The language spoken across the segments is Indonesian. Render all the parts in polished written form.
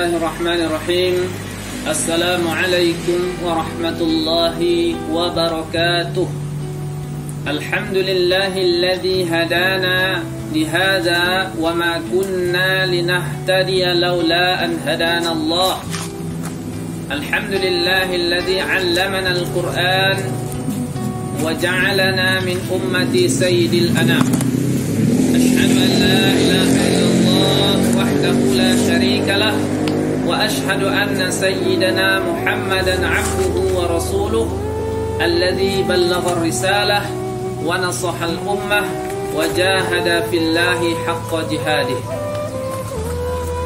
Bismillahirrahmanirrahim. Assalamualaikum warahmatullahi wabarakatuh. Alhamdulillahilladzi hadana lihadza wa ma kunna linahtadiya laula an hadana Allah. Alhamdulillahilladzi 'allamana al-Qur'an wa ja'alana min ummati sayyidil anam. Ashhadu an la ilaha illallah wahdahu la syarika lah wa ashhadu anna sayyidana Muhammadan 'abduhu wa rasuluh alladzi ballagha ar-risalah wa nasaha al-ummah wa jahada fillahi haqqa jihadih.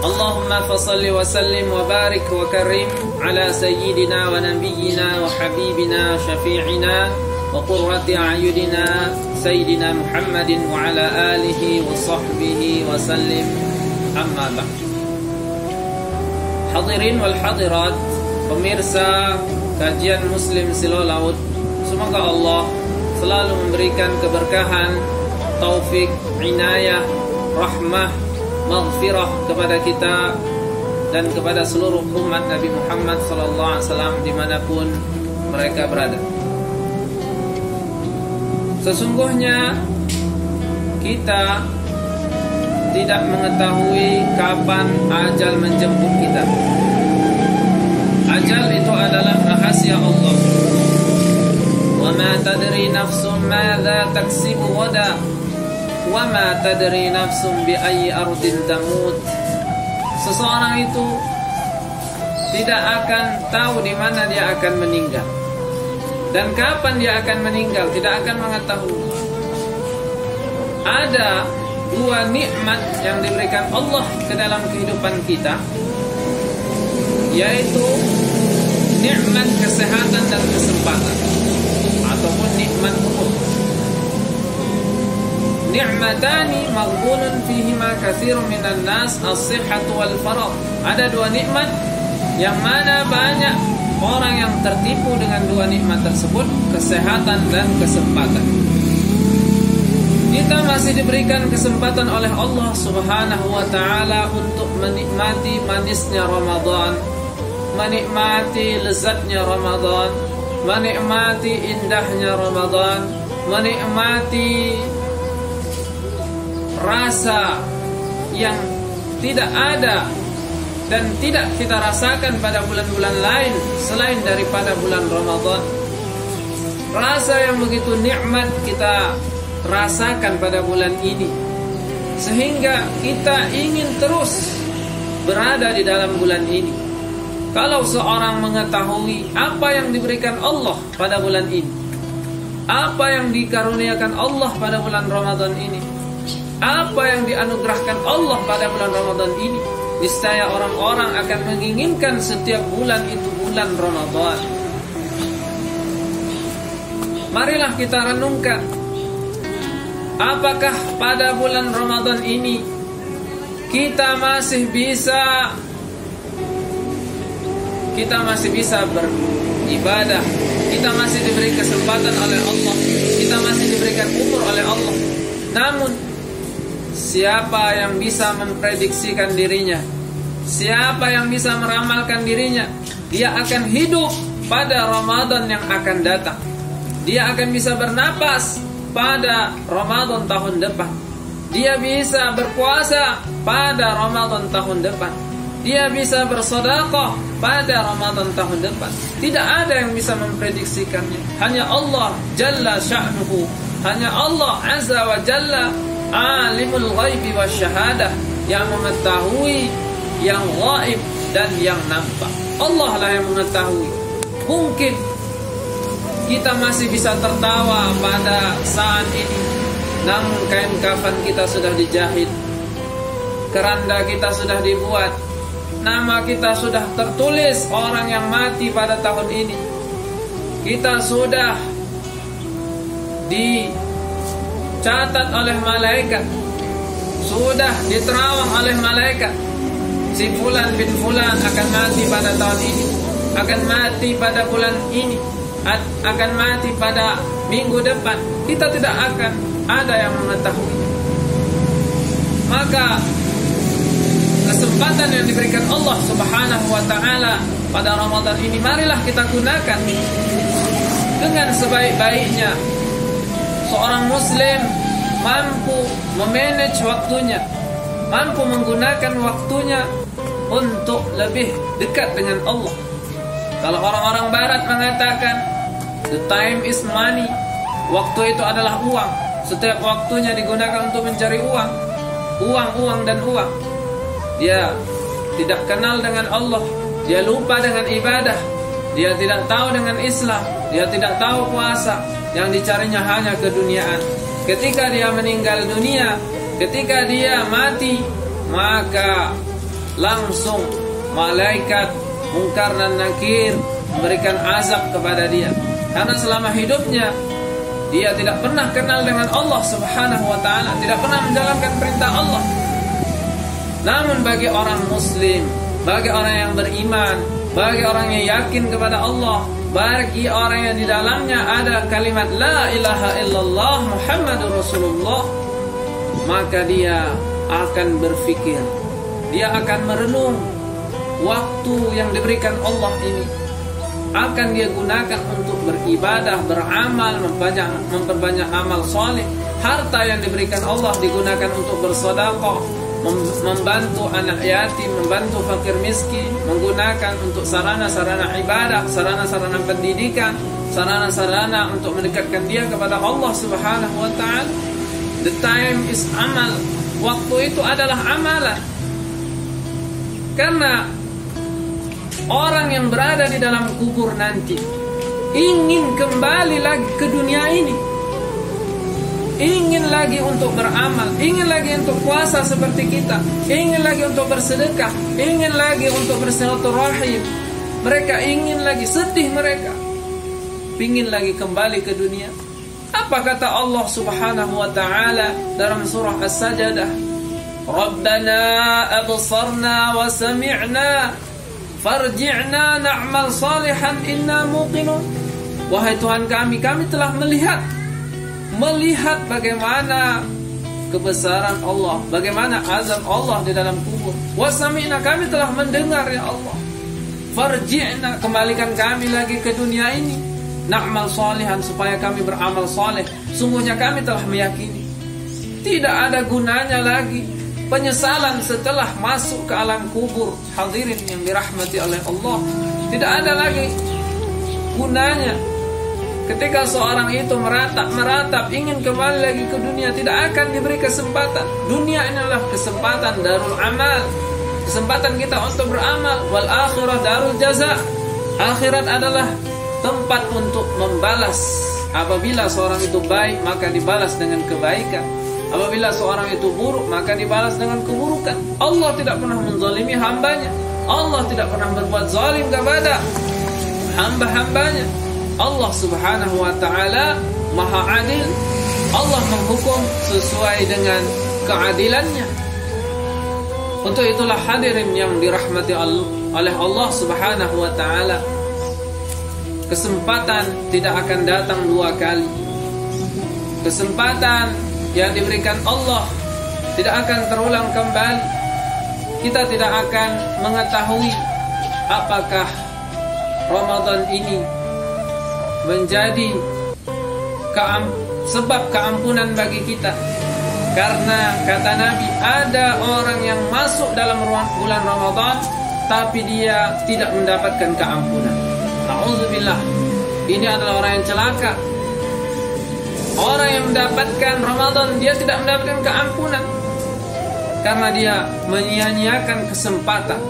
Allahumma fassalli wa sallim wa barik wa karim ala sayyidina wa nabiyyina wa habibina syafi'ina wa qurrati a'yunina sayyidina Muhammadin wa ala alihi wa sahbihi wa sallim. Amma ba'd. Hadirin wal hadirat, pemirsa kajian Muslim Silo Laut, semoga Allah selalu memberikan keberkahan, taufik, inayah, rahmah, maghfirah kepada kita dan kepada seluruh umat Nabi Muhammad SAW dimanapun mereka berada. Sesungguhnya kita tidak mengetahui kapan ajal menjemput kita. Ajal itu adalah rahasia Allah. Wa ma tadri nafsum madza taksibu ghadan wa ma tadri nafsum bi ayyi ardin tamut. Seseorang itu tidak akan tahu di mana dia akan meninggal dan kapan dia akan meninggal, tidak akan mengetahui. Ada dua nikmat yang diberikan Allah ke dalam kehidupan kita, yaitu nikmat kesehatan dan kesempatan ataupun nikmat umur. Ni'matani maghbunun fihima katsirun minan nas, as-sihhatu wal faragh. Ada dua nikmat yang mana banyak orang yang tertipu dengan dua nikmat tersebut, kesehatan dan kesempatan. Kita masih diberikan kesempatan oleh Allah Subhanahu wa taala untuk menikmati manisnya Ramadan, menikmati lezatnya Ramadan, menikmati indahnya Ramadan, menikmati rasa yang tidak ada dan tidak kita rasakan pada bulan-bulan lain selain daripada bulan Ramadan. Rasa yang begitu nikmat kita rasakan pada bulan ini, sehingga kita ingin terus berada di dalam bulan ini. Kalau seorang mengetahui apa yang diberikan Allah pada bulan ini, apa yang dikaruniakan Allah pada bulan Ramadan ini, apa yang dianugerahkan Allah pada bulan Ramadan ini, niscaya orang-orang akan menginginkan setiap bulan itu bulan Ramadan. Marilah kita renungkan, apakah pada bulan Ramadan ini kita masih bisa beribadah, kita masih diberi kesempatan oleh Allah, kita masih diberikan umur oleh Allah. Namun siapa yang bisa memprediksikan dirinya, siapa yang bisa meramalkan dirinya, dia akan hidup pada Ramadan yang akan datang. Dia akan bisa bernapas pada Ramadan tahun depan. Dia bisa berpuasa pada Ramadan tahun depan. Dia bisa bersedekah pada Ramadan tahun depan. Tidak ada yang bisa memprediksikannya. Hanya Allah Jalla Sya'nuhu, hanya Allah Azza wa Jalla, Alimul Ghaibi wasyahadah, yang mengetahui yang gaib dan yang nampak. Allah lah yang mengetahui. Mungkin kita masih bisa tertawa pada saat ini, namun kain kafan kita sudah dijahit, keranda kita sudah dibuat, nama kita sudah tertulis orang yang mati pada tahun ini. Kita sudah dicatat oleh malaikat, sudah diterawang oleh malaikat. Si fulan bin fulan akan mati pada tahun ini, akan mati pada bulan ini, akan mati pada minggu depan. Kita tidak akan ada yang mengetahui. Maka kesempatan yang diberikan Allah Subhanahu wa taala pada Ramadan ini, marilah kita gunakan dengan sebaik-baiknya. Seorang muslim mampu memanage waktunya, mampu menggunakan waktunya untuk lebih dekat dengan Allah. Kalau orang-orang barat mengatakan the time is money, waktu itu adalah uang. Setiap waktunya digunakan untuk mencari uang, uang dan uang. Dia tidak kenal dengan Allah, dia lupa dengan ibadah, dia tidak tahu dengan Islam, dia tidak tahu puasa. Yang dicarinya hanya keduniaan. Ketika dia meninggal dunia, ketika dia mati, maka langsung malaikat Munkar dan Nakir memberikan azab kepada dia. Karena selama hidupnya dia tidak pernah kenal dengan Allah Subhanahu wa taala, tidak pernah menjalankan perintah Allah. Namun bagi orang muslim, bagi orang yang beriman, bagi orang yang yakin kepada Allah, bagi orang yang di dalamnya ada kalimat la ilaha illallah Muhammadur Rasulullah, maka dia akan berpikir, dia akan merenung waktu yang diberikan Allah ini akan dia gunakan untuk beribadah, beramal, memperbanyak amal soleh. Harta yang diberikan Allah digunakan untuk bersedekah, membantu anak yatim, membantu fakir miskin, menggunakan untuk sarana-sarana ibadah, sarana-sarana pendidikan, sarana-sarana untuk mendekatkan dia kepada Allah Subhanahu wa taala. The time is amal. Waktu itu adalah amalan. Karena orang yang berada di dalam kubur nanti ingin kembali lagi ke dunia ini, ingin lagi untuk beramal, ingin lagi untuk puasa seperti kita, ingin lagi untuk bersedekah, ingin lagi untuk bersilaturahim. Mereka ingin lagi, sedih mereka, ingin lagi kembali ke dunia. Apa kata Allah Subhanahu wa taala dalam surah As-Sajdah? Rabbana absarna wa sami'na farji'na na'mal salihan inna muqinun. Wahai Tuhan kami telah melihat bagaimana kebesaran Allah, bagaimana azab Allah di dalam kubur. Wa sami'na, kami telah mendengar ya Allah. Farji'na, kembalikan kami lagi ke dunia ini. Na'mal salihan, supaya kami beramal saleh. Sungguhnya kami telah meyakini tidak ada gunanya lagi penyesalan setelah masuk ke alam kubur. Hadirin yang dirahmati oleh Allah, tidak ada lagi gunanya. Ketika seorang itu meratap ingin kembali lagi ke dunia, tidak akan diberi kesempatan. Dunia ini adalah kesempatan darul amal, kesempatan kita untuk beramal. Wal akhirah darul jaza, akhirat adalah tempat untuk membalas. Apabila seorang itu baik, maka dibalas dengan kebaikan. Apabila seorang itu buruk, maka dibalas dengan keburukan. Allah tidak pernah menzalimi hambanya. Allah tidak pernah berbuat zalim kepada hamba-hambanya. Allah Subhanahu wa ta'ala maha adil. Allah menghukum sesuai dengan keadilannya. Untuk itulah hadirin yang dirahmati oleh Allah Subhanahu wa ta'ala, kesempatan tidak akan datang dua kali. Kesempatan yang diberikan Allah tidak akan terulang kembali. Kita tidak akan mengetahui apakah Ramadan ini menjadi sebab keampunan bagi kita. Karena kata Nabi, ada orang yang masuk dalam bulan Ramadan tapi dia tidak mendapatkan keampunan. A'udzubillah. Ini adalah orang yang celaka. Orang yang mendapatkan Ramadan, dia tidak mendapatkan keampunan karena dia menyia-nyiakan kesempatan.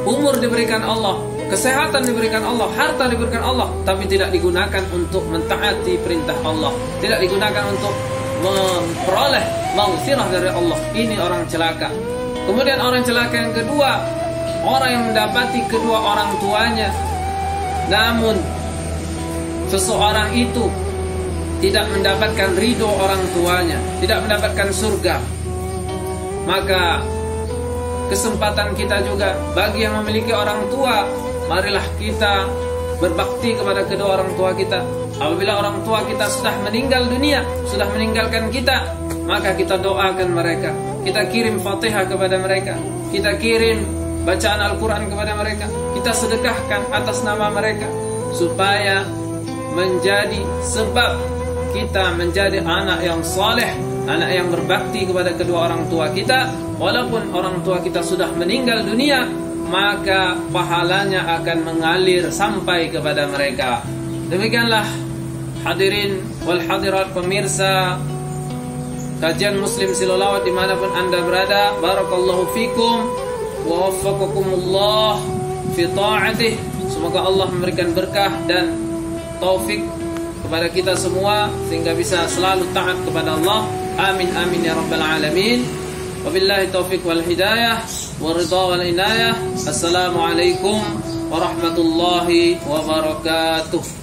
Umur diberikan Allah, kesehatan diberikan Allah, harta diberikan Allah, tapi tidak digunakan untuk mentaati perintah Allah, tidak digunakan untuk memperoleh maghfirah dari Allah. Ini orang celaka. Kemudian orang celaka yang kedua, orang yang mendapati kedua orang tuanya, namun seseorang itu tidak mendapatkan ridho orang tuanya, tidak mendapatkan surga. Maka kesempatan kita juga bagi yang memiliki orang tua, marilah kita berbakti kepada kedua orang tua kita. Apabila orang tua kita sudah meninggal dunia, sudah meninggalkan kita, maka kita doakan mereka, kita kirim Fatihah kepada mereka, kita kirim bacaan Al-Quran kepada mereka, kita sedekahkan atas nama mereka, supaya menjadi sebab kita menjadi anak yang saleh, anak yang berbakti kepada kedua orang tua kita. Walaupun orang tua kita sudah meninggal dunia, maka pahalanya akan mengalir sampai kepada mereka. Demikianlah hadirin wal hadirat, pemirsa kajian Muslim Silolawat dimanapun anda berada. Barakallahu fikum wa waffaqakumullah fi ta'atih. Semoga Allah memberikan berkah dan taufik kepada kita semua sehingga bisa selalu taat kepada Allah. Amin amin ya rabbal alamin. Wabillahi taufiq wal hidayah wa ridha wal inayah. Assalamualaikum warahmatullahi wabarakatuh.